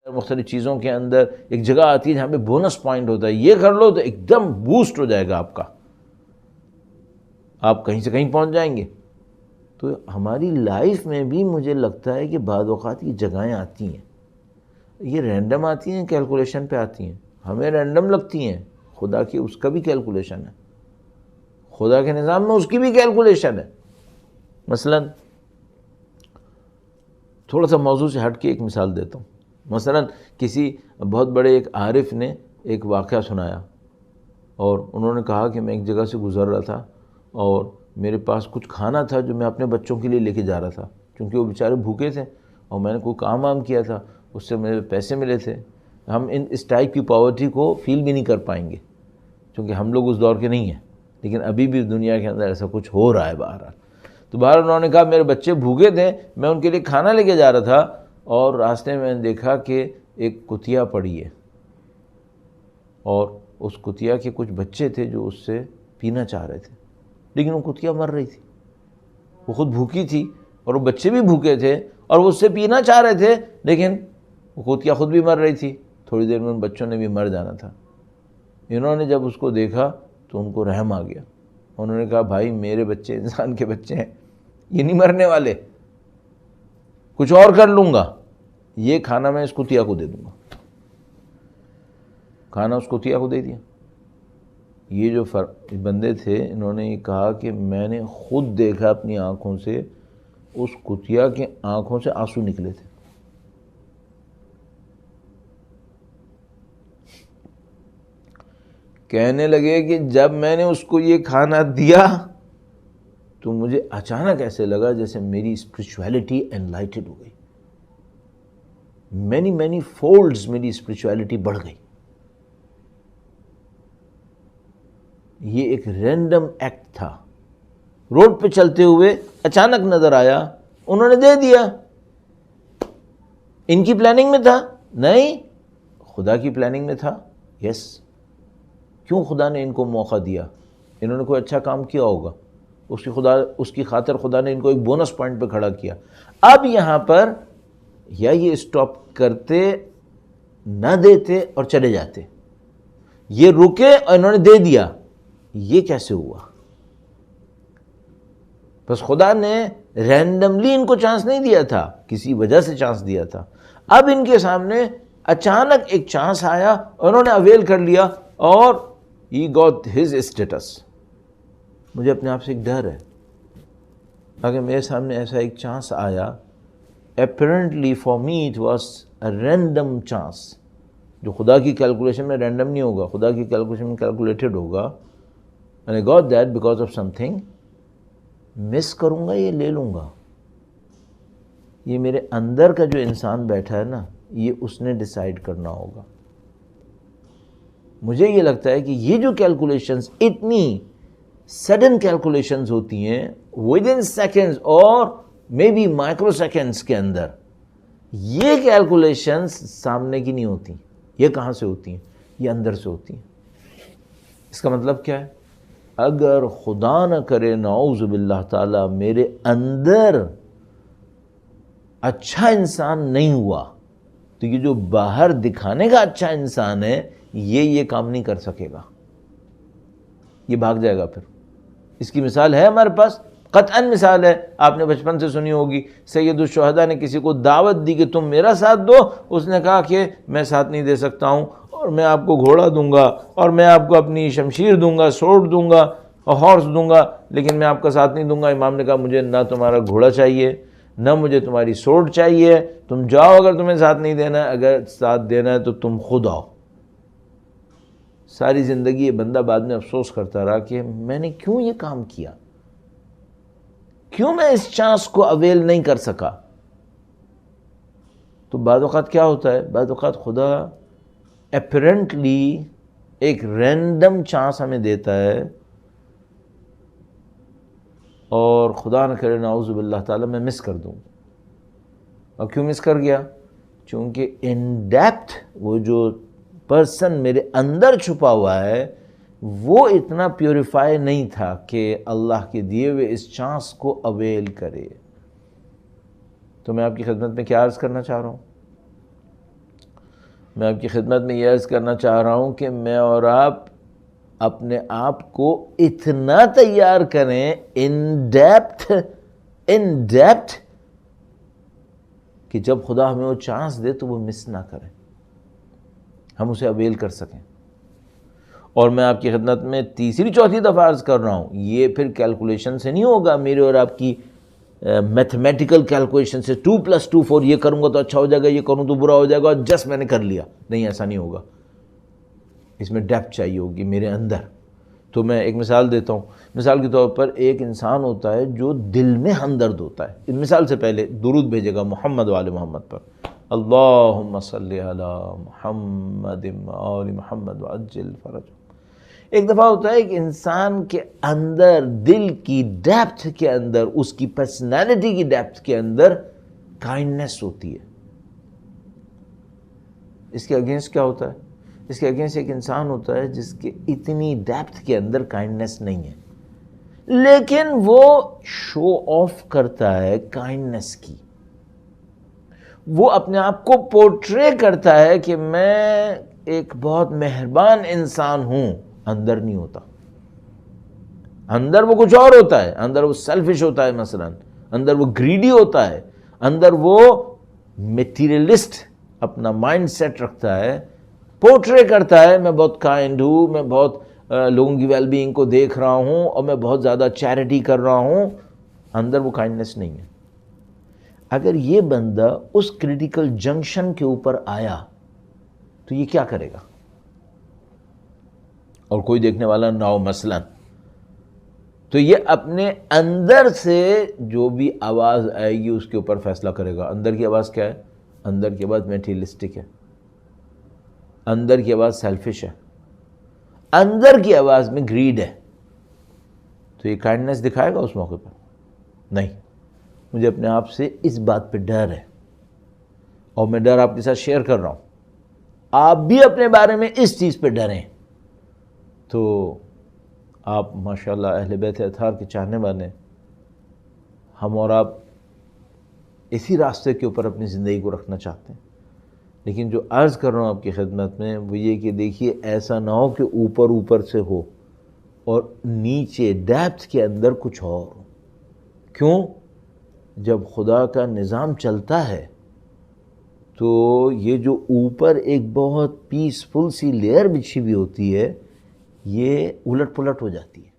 مختلف چیزوں کے اندر ایک جگہ آتی ہے جہاں پہ بونس پوائنٹ ہوتا ہے، یہ کر لو تو ایک دم بوسٹ ہو جائے گا آپ کا، آپ کہیں سے کہیں پہنچ جائیں گے۔ تو ہماری لائف میں بھی مجھے لگتا ہے کہ بعض اوقات یہ جگہیں آتی ہیں، یہ رینڈم آتی ہیں، کیلکولیشن پہ آتی ہیں، ہمیں رینڈم لگتی ہیں، خدا کی اس کا بھی کیلکولیشن ہے، خدا کے نظام میں اس کی بھی کیلکولیشن ہے۔ مثلا تھوڑا سا موضوع سے ہٹ کے ایک مثال دیتا ہوں۔ مثلا کسی بہت بڑے ایک عارف نے ایک واقعہ سنایا، اور انہوں نے کہا کہ میں ایک جگہ سے گزر رہا تھا اور میرے پاس کچھ کھانا تھا جو میں اپنے بچوں کے لیے لے کے جا رہا تھا، کیونکہ وہ بیچارے بھوکے تھے اور میں نے کوئی کام وام کیا تھا، اس سے مجھے پیسے ملے تھے۔ ہم اس ٹائپ کی پاورٹی کو فیل بھی نہیں کر پائیں گے کیونکہ ہم لوگ اس دور کے نہیں ہیں، لیکن ابھی بھی دنیا کے اندر ایسا کچھ ہو رہا ہے بہرحال۔ تو بہرحال انہوں نے کہا میرے بچے بھوکے تھے، میں ان کے لیے کھانا لے کے جا رہا تھا، اور راستے میں نے دیکھا کہ ایک کتیا پڑی ہے، اور اس کتیا کے کچھ بچے تھے جو اس سے پینا چاہ رہے تھے، لیکن وہ کتیا مر رہی تھی، وہ خود بھوکی تھی اور وہ بچے بھی بھوکے تھے اور وہ اس سے پینا چاہ رہے تھے، لیکن وہ کتیا خود بھی مر رہی تھی، تھوڑی دیر میں ان بچوں نے بھی مر جانا تھا۔ انہوں نے جب اس کو دیکھا تو ان کو رحم آ گیا، انہوں نے کہا بھائی میرے بچے انسان کے بچے ہیں، یہ نہیں مرنے والے، کچھ اور کر لوں گا، یہ کھانا میں اس کتیا کو دے دوں گا۔ کھانا اس کتیا کو دے دیا۔ یہ جو بندے تھے انہوں نے یہ کہا کہ میں نے خود دیکھا اپنی آنکھوں سے، اس کتیا کی آنکھوں سے آنسو نکلے تھے۔ کہنے لگے کہ جب میں نے اس کو یہ کھانا دیا تو مجھے اچانک ایسے لگا جیسے میری اسپرچویلٹی انلائٹڈ ہو گئی، مینی فولڈز میری اسپرچویلٹی بڑھ گئی۔ یہ ایک رینڈم ایکٹ تھا، روڈ پہ چلتے ہوئے اچانک نظر آیا، انہوں نے دے دیا۔ ان کی پلاننگ میں تھا؟ نہیں، خدا کی پلاننگ میں تھا۔ یس، کیوں خدا نے ان کو موقع دیا؟ انہوں نے کوئی اچھا کام کیا ہوگا، اس کی خاطر خدا نے ان کو ایک بونس پوائنٹ پہ کھڑا کیا۔ اب یہاں پر یا یہ اسٹاپ کرتے، نہ دیتے اور چلے جاتے، یہ رکے اور انہوں نے دے دیا، یہ کیسے ہوا؟ بس خدا نے رینڈملی ان کو چانس نہیں دیا تھا، کسی وجہ سے چانس دیا تھا۔ اب ان کے سامنے اچانک ایک چانس آیا، انہوں نے اویل کر لیا، اور he got his status۔ مجھے اپنے آپ سے ایک ڈر ہے، اگر میرے سامنے ایسا ایک چانس آیا، apparently for me it was a random chance، جو خدا کی کیلکولیشن میں رینڈم نہیں ہوگا، خدا کی کیلکولیشن میں کیلکولیٹڈ ہوگا، and I got that because of something، مس کروں گا یہ لے لوں گا؟ یہ میرے اندر کا جو انسان بیٹھا ہے نا، یہ اس نے ڈیسائیڈ کرنا ہوگا۔ مجھے یہ لگتا ہے کہ یہ جو کیلکولیشنز اتنی سڈن کیلکولیشنز ہوتی ہیں ود ان سیکنڈز اور مے بی مائکرو سیکنڈز کے اندر، یہ کیلکولیشنز سامنے کی نہیں ہوتی۔ یہ کہاں سے ہوتی ہیں؟ یہ اندر سے ہوتی ہیں۔ اس کا مطلب کیا ہے؟ اگر خدا نہ کرے نعوذ باللہ تعالی میرے اندر اچھا انسان نہیں ہوا، تو یہ جو باہر دکھانے کا اچھا انسان ہے یہ کام نہیں کر سکے گا، یہ بھاگ جائے گا۔ پھر اس کی مثال ہے ہمارے پاس، قطعاً مثال ہے، آپ نے بچپن سے سنی ہوگی، سید الشہداء نے کسی کو دعوت دی کہ تم میرا ساتھ دو، اس نے کہا کہ میں ساتھ نہیں دے سکتا ہوں، اور میں آپ کو گھوڑا دوں گا، اور میں آپ کو اپنی شمشیر دوں گا، سوٹ دوں گا اور ہارس دوں گا، لیکن میں آپ کا ساتھ نہیں دوں گا۔ امام نے کہا مجھے نہ تمہارا گھوڑا چاہیے، نہ مجھے تمہاری سوٹ چاہیے، تم جاؤ، اگر تمہیں ساتھ نہیں دینا ہے، اگر ساتھ دینا ہے تو تم خود آؤ۔ ساری زندگی یہ بندہ بعد میں افسوس کرتا رہا کہ میں نے کیوں یہ کام کیا، کیوں میں اس چانس کو اویل نہیں کر سکا۔ تو بعض اوقات کیا ہوتا ہے، بعض اوقات خدا اپیرنٹلی ایک رینڈم چانس ہمیں دیتا ہے، اور خدا نہ کرے نعوذ باللہ تعالی میں مس کر دوں۔ اور کیوں مس کر گیا؟ چونکہ ان ڈیپتھ وہ جو پرسن میرے اندر چھپا ہوا ہے وہ اتنا پیوریفائی نہیں تھا کہ اللہ کے دیے ہوئے اس چانس کو اویل کرے۔ تو میں آپ کی خدمت میں کیا عرض کرنا چاہ رہا ہوں میں آپ کی خدمت میں یہ عرض کرنا چاہ رہا ہوں کہ میں اور آپ اپنے آپ کو اتنا تیار کریں ان ڈیپتھ کہ جب خدا ہمیں وہ چانس دے تو وہ مس نہ کریں، ہم اسے اویل کر سکیں۔ اور میں آپ کی خدمت میں تیسری چوتھی دفعہ عرض کر رہا ہوں، یہ پھر کیلکولیشن سے نہیں ہوگا، میرے اور آپ کی میتھمیٹیکل کیلکولیشن سے 2+2 4، یہ کروں گا تو اچھا ہو جائے گا، یہ کروں تو برا ہو جائے گا، اور جسٹ میں نے کر لیا۔ نہیں، ایسا نہیں ہوگا، اس میں ڈیپتھ چاہیے ہوگی میرے اندر۔ تو میں ایک مثال دیتا ہوں، مثال کے طور پر ایک انسان ہوتا ہے جو دل میں ہمدرد ہوتا ہے۔ اس مثال سے پہلے درود بھیجے گا محمد وآل محمد پر، اللہم صلی علی محمد وآل محمد وعجل فرج۔ ایک دفعہ ہوتا ہے ایک انسان کے اندر، دل کی ڈیپتھ کے اندر، اس کی پرسنالٹی کی ڈیپتھ کے اندر کائنڈنس ہوتی ہے۔ اس کے اگینسٹ کیا ہوتا ہے؟ اس کے اگینسٹ ایک انسان ہوتا ہے جس کے اتنی ڈیپتھ کے اندر کائنڈنس نہیں ہے، لیکن وہ شو آف کرتا ہے کائنڈنس کی، وہ اپنے آپ کو پورٹرے کرتا ہے کہ میں ایک بہت مہربان انسان ہوں، اندر نہیں ہوتا، اندر وہ کچھ اور ہوتا ہے، اندر وہ سیلفش ہوتا ہے، مثلا اندر وہ گریڈی ہوتا ہے، اندر وہ میٹیریلسٹ اپنا مائنڈ سیٹ رکھتا ہے، پورٹرے کرتا ہے میں بہت کائنڈ ہوں، میں بہت لوگوں کی ویل بینگ کو دیکھ رہا ہوں، اور میں بہت زیادہ چیریٹی کر رہا ہوں، اندر وہ کائنڈنس نہیں ہے۔ اگر یہ بندہ اس کریٹیکل جنکشن کے اوپر آیا تو یہ کیا کرے گا؟ اور کوئی دیکھنے والا نہ ہو مثلا، تو یہ اپنے اندر سے جو بھی آواز آئے گی اس کے اوپر فیصلہ کرے گا۔ اندر کی آواز کیا ہے؟ اندر کی آواز میٹیریلسٹک ہے، اندر کی آواز سیلفش ہے، اندر کی آواز میں گریڈ ہے۔ تو یہ کائنڈنس دکھائے گا اس موقع پر؟ نہیں۔ مجھے اپنے آپ سے اس بات پہ ڈر ہے، اور میں ڈر آپ کے ساتھ شیئر کر رہا ہوں، آپ بھی اپنے بارے میں اس چیز پہ ڈریں۔ تو آپ ماشاءاللہ اہل بیت اطہار کے چاہنے والے، ہم اور آپ اسی راستے کے اوپر اپنی زندگی کو رکھنا چاہتے ہیں، لیکن جو عرض کر رہا ہوں آپ کی خدمت میں وہ یہ کہ دیکھیے ایسا نہ ہو کہ اوپر سے ہو اور نیچے ڈیپتھ کے اندر کچھ اور ہو۔ کیوں؟ جب خدا کا نظام چلتا ہے تو یہ جو اوپر ایک بہت پیسفل سی لیئر بچھی ہوئی ہوتی ہے، یہ الٹ پلٹ ہو جاتی ہے۔